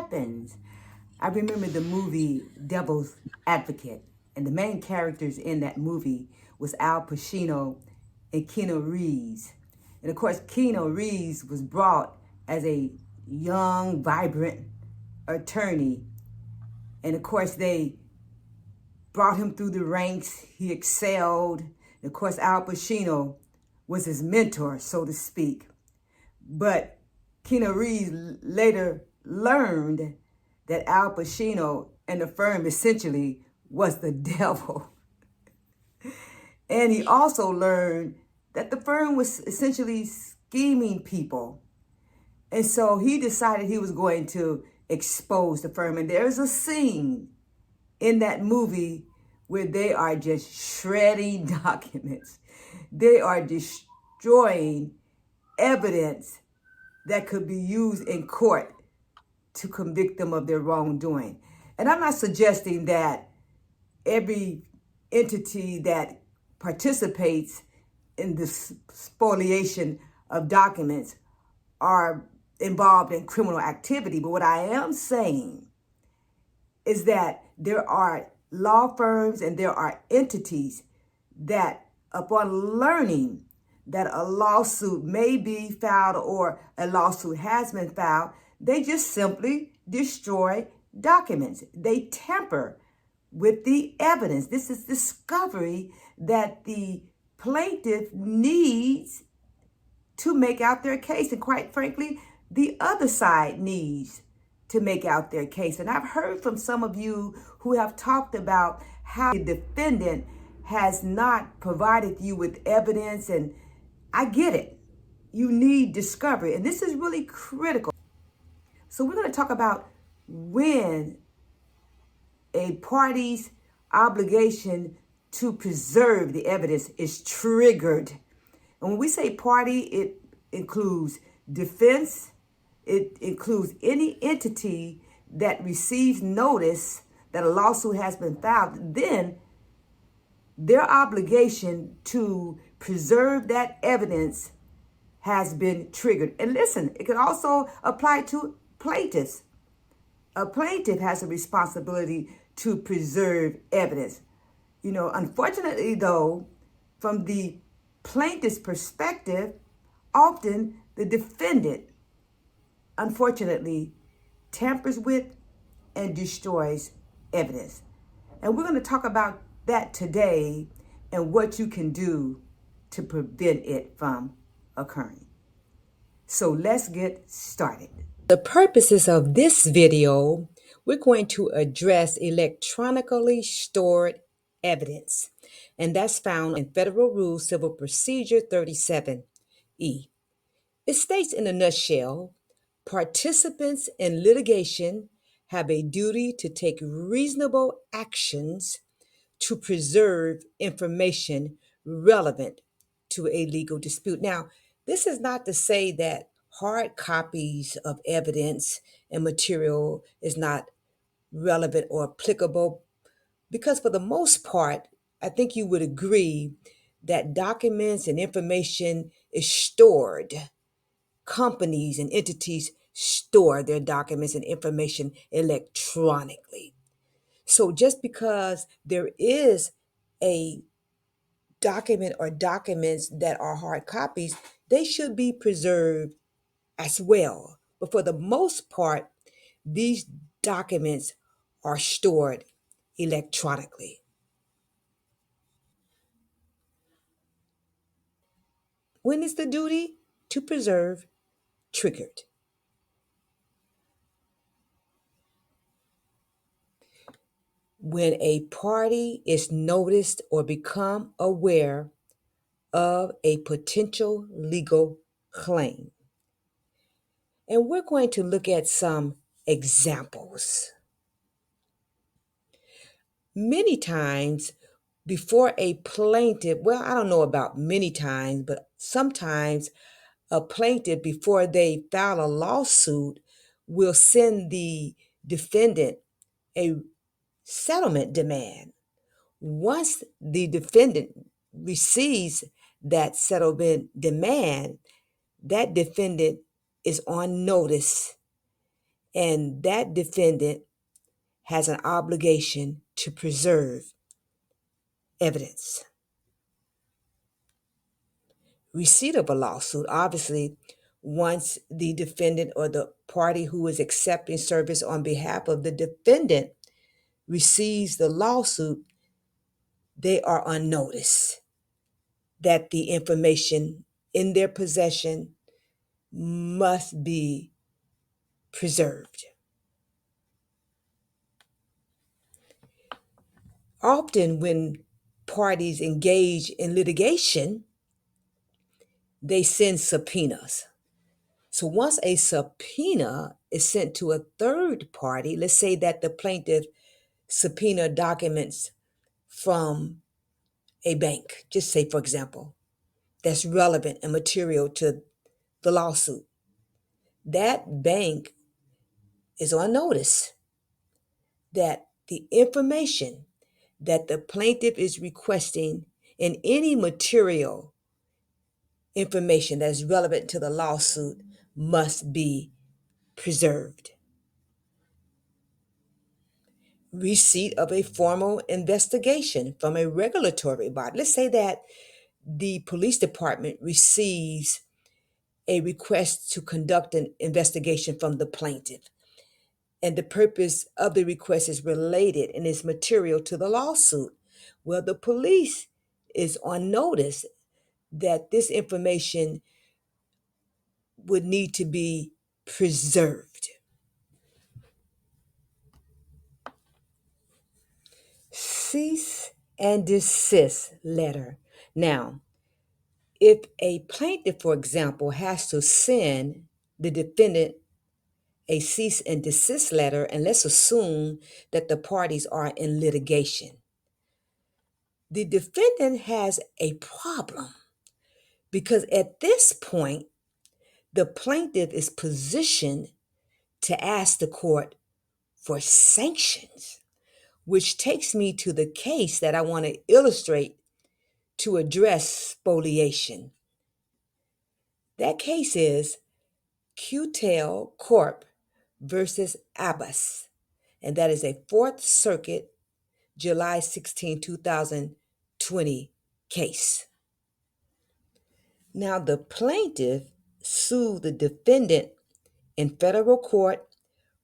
happens. I remember the movie Devil's Advocate, and the main characters in that movie was Al Pacino and Keanu Reeves. And of course, Keanu Reeves was brought as a young, vibrant attorney. And of course, they brought him through the ranks. He excelled. And of course, Al Pacino was his mentor, so to speak. But Keanu Reeves later learned that Al Pacino and the firm essentially was the devil. And he also learned that the firm was essentially scheming people. And so he decided he was going to expose the firm. And there's a scene in that movie where they are just shredding documents. They are destroying evidence that could be used in court to convict them of their wrongdoing. And I'm not suggesting that every entity that participates in the spoliation of documents are involved in criminal activity. But what I am saying is that there are law firms and there are entities that, upon learning that a lawsuit may be filed or a lawsuit has been filed, they just simply destroy documents. They tamper with the evidence. This is discovery that the plaintiff needs to make out their case. And quite frankly, the other side needs to make out their case. And I've heard from some of you who have talked about how the defendant has not provided you with evidence, and I get it. You need discovery, and this is really critical. So we're going to talk about when a party's obligation to preserve the evidence is triggered. And when we say party, it includes defense. It includes any entity that receives notice that a lawsuit has been filed. Then their obligation to preserve that evidence has been triggered. And listen, it can also apply to plaintiffs. A plaintiff has a responsibility to preserve evidence. You know, unfortunately, though, from the plaintiff's perspective, often the defendant, unfortunately, tampers with and destroys evidence. And we're going to talk about that today and what you can do to prevent it from occurring. So let's get started. The purposes of this video, we're going to address electronically stored evidence, and that's found in Federal Rule Civil Procedure 37E. It states in a nutshell, participants in litigation have a duty to take reasonable actions to preserve information relevant to a legal dispute. Now, this is not to say that hard copies of evidence and material is not relevant or applicable, because for the most part, I think you would agree that documents and information is stored. Companies and entities store their documents and information electronically. So just because there is a document or documents that are hard copies, they should be preserved as well. But for the most part, these documents are stored electronically. When is the duty to preserve triggered? When a party is noticed or become aware of a potential legal claim. And we're going to look at some examples. Many times before a plaintiff, well, I don't know about many times, but sometimes a plaintiff, before they file a lawsuit, will send the defendant a settlement demand. Once the defendant receives that settlement demand, that defendant is on notice and that defendant has an obligation to preserve evidence. Receipt of a lawsuit, obviously, once the defendant or the party who is accepting service on behalf of the defendant receives the lawsuit, they are on notice that the information in their possession must be preserved. Often, when parties engage in litigation, they send subpoenas. So once a subpoena is sent to a third party, let's say that the plaintiff subpoena documents from a bank, just say, for example, that's relevant and material to the lawsuit. That bank is on notice that the information that the plaintiff is requesting in any material information that is relevant to the lawsuit must be preserved. Receipt of a formal investigation from a regulatory body. Let's say that the police department receives a request to conduct an investigation from the plaintiff, and the purpose of the request is related and is material to the lawsuit. Well, the police is on notice that this information would need to be preserved. Cease and desist letter. Now, if a plaintiff, for example, has to send the defendant a cease and desist letter, and let's assume that the parties are in litigation, the defendant has a problem because at this point, the plaintiff is positioned to ask the court for sanctions, which takes me to the case that I want to illustrate to address spoliation. That case is Q-Tel Corp versus Abbas, and that is a Fourth Circuit, July 16, 2020 case. Now, the plaintiff sued the defendant in federal court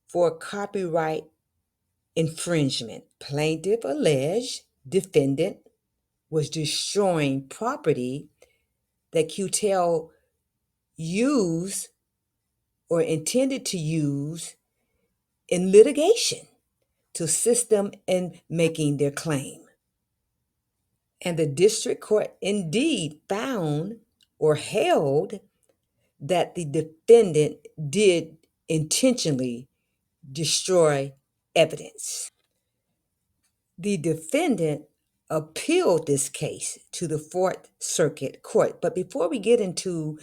for copyright infringement. Plaintiff alleged defendant was destroying property that Q-Tel used or intended to use in litigation to assist them in making their claim. And the district court indeed found or held that the defendant did intentionally destroy evidence. The defendant appealed this case to the Fourth Circuit Court. But before we get into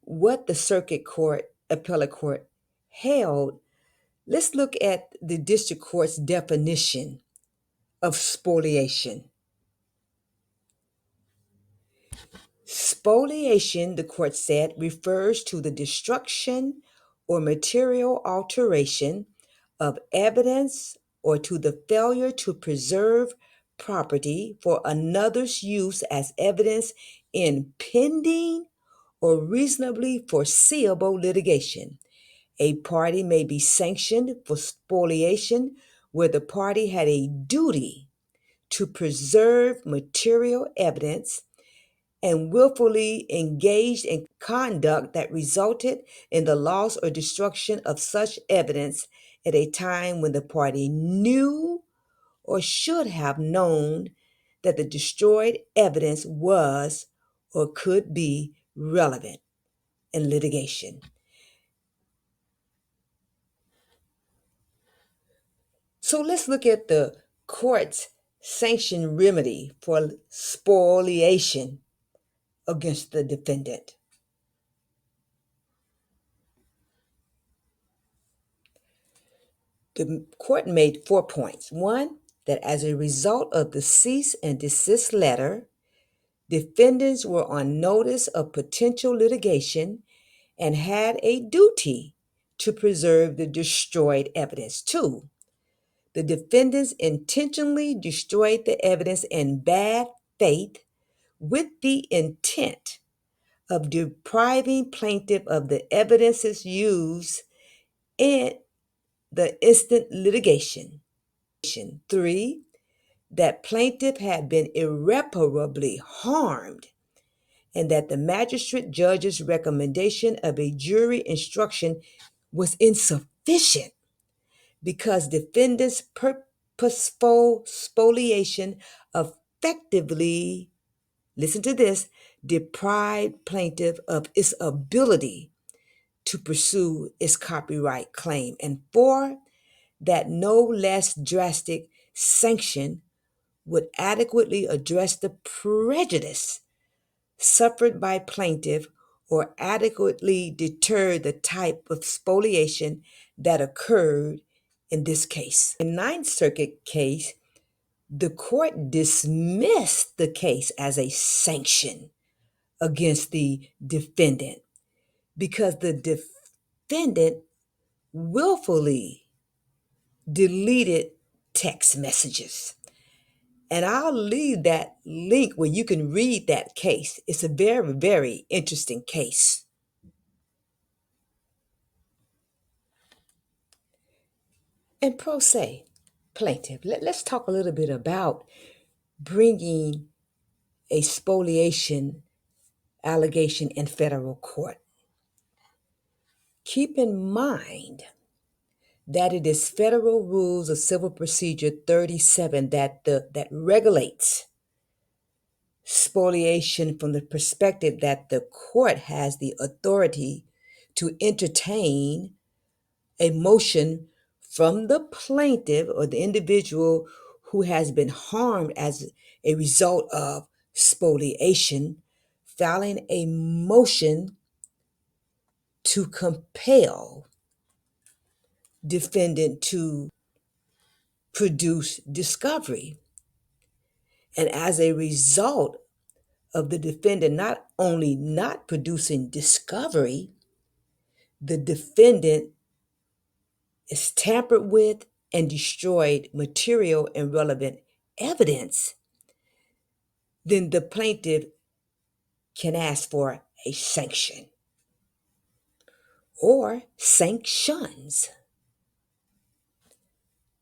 what the Circuit Court, Appellate Court held, let's look at the district court's definition of spoliation. Spoliation, the court said, refers to the destruction or material alteration of evidence or to the failure to preserve property for another's use as evidence in pending or reasonably foreseeable litigation. A party may be sanctioned for spoliation where the party had a duty to preserve material evidence and willfully engaged in conduct that resulted in the loss or destruction of such evidence at a time when the party knew or should have known that the destroyed evidence was or could be relevant in litigation. So let's look at the court's sanction remedy for spoliation against the defendant. The court made 4 points. One, that as a result of the cease and desist letter, defendants were on notice of potential litigation and had a duty to preserve the destroyed evidence. 2, the defendants intentionally destroyed the evidence in bad faith with the intent of depriving plaintiff of the evidences used in the instant litigation. 3, that plaintiff had been irreparably harmed and that the magistrate judge's recommendation of a jury instruction was insufficient because defendant's purposeful spoliation effectively, listen to this, deprived plaintiff of its ability to pursue its copyright claim. And 4, that no less drastic sanction would adequately address the prejudice suffered by plaintiff or adequately deter the type of spoliation that occurred in this case. In Ninth Circuit case, the court dismissed the case as a sanction against the defendant because the defendant willfully deleted text messages. And I'll leave that link where you can read that case. It's a very, very interesting case. And pro se, plaintiff, let's talk a little bit about bringing a spoliation allegation in federal court. Keep in mind that it is Federal Rules of Civil Procedure 37 that regulates spoliation from the perspective that the court has the authority to entertain a motion from the plaintiff or the individual who has been harmed as a result of spoliation, filing a motion to compel defendant to produce discovery. And as a result of the defendant not only not producing discovery, the defendant is tampered with and destroyed material and relevant evidence, then the plaintiff can ask for a sanction or sanctions.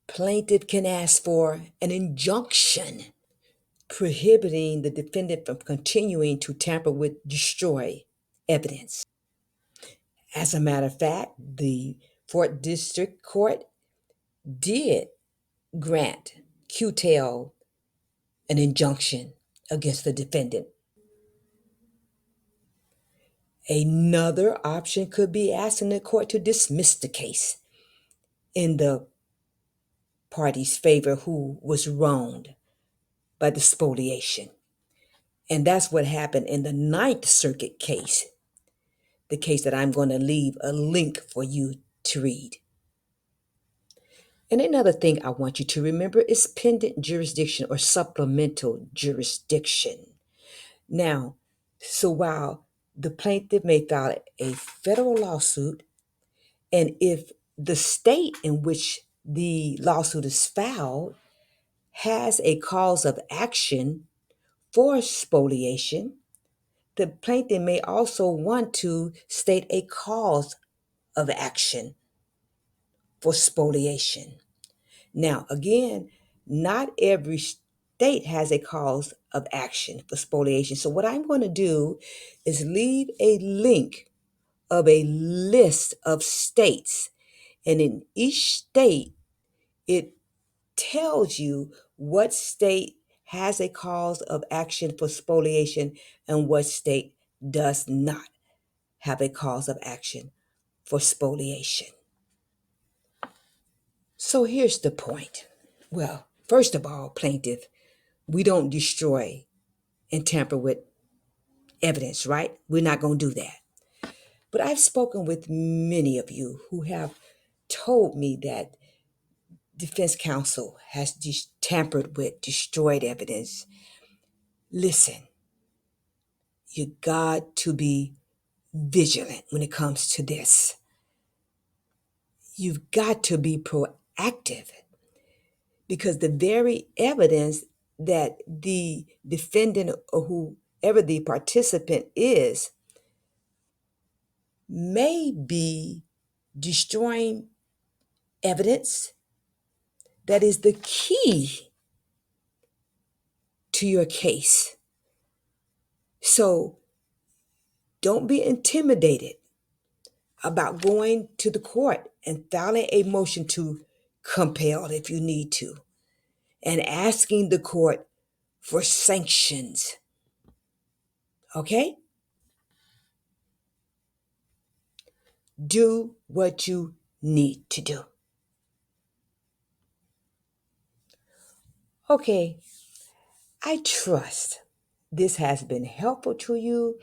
Plaintiff can ask for an injunction prohibiting the defendant from continuing to tamper with, destroy evidence. As a matter of fact, the 4th District Court did grant QTEL an injunction against the defendant. Another option could be asking the court to dismiss the case in the party's favor who was wronged by the spoliation. And that's what happened in the Ninth Circuit case, the case that I'm going to leave a link for you to read. And another thing I want you to remember is pendent jurisdiction or supplemental jurisdiction. Now, so while the plaintiff may file a federal lawsuit, and if the state in which the lawsuit is filed has a cause of action for spoliation, the plaintiff may also want to state a cause of action for spoliation. Now, again, not every state has a cause of action for spoliation. So what I'm going to do is leave a link of a list of states. And in each state, it tells you what state has a cause of action for spoliation and what state does not have a cause of action for spoliation. So here's the point. Well, first of all, plaintiff, we don't destroy and tamper with evidence, right? We're not going to do that. But I've spoken with many of you who have told me that defense counsel has tampered with, destroyed evidence. Listen, you got to be vigilant when it comes to this. You've got to be proactive, because the very evidence that the defendant or whoever the participant is may be destroying evidence that is the key to your case. So don't be intimidated about going to the court and filing a motion to compel if you need to, and asking the court for sanctions. Okay? Do what you need to do. Okay, I trust this has been helpful to you,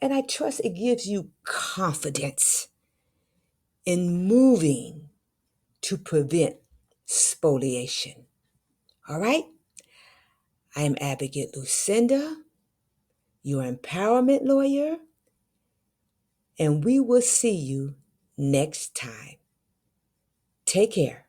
and I trust it gives you confidence in moving to prevent spoliation. All right? I am Advocate Lucinda, your empowerment lawyer, and we will see you next time. Take care.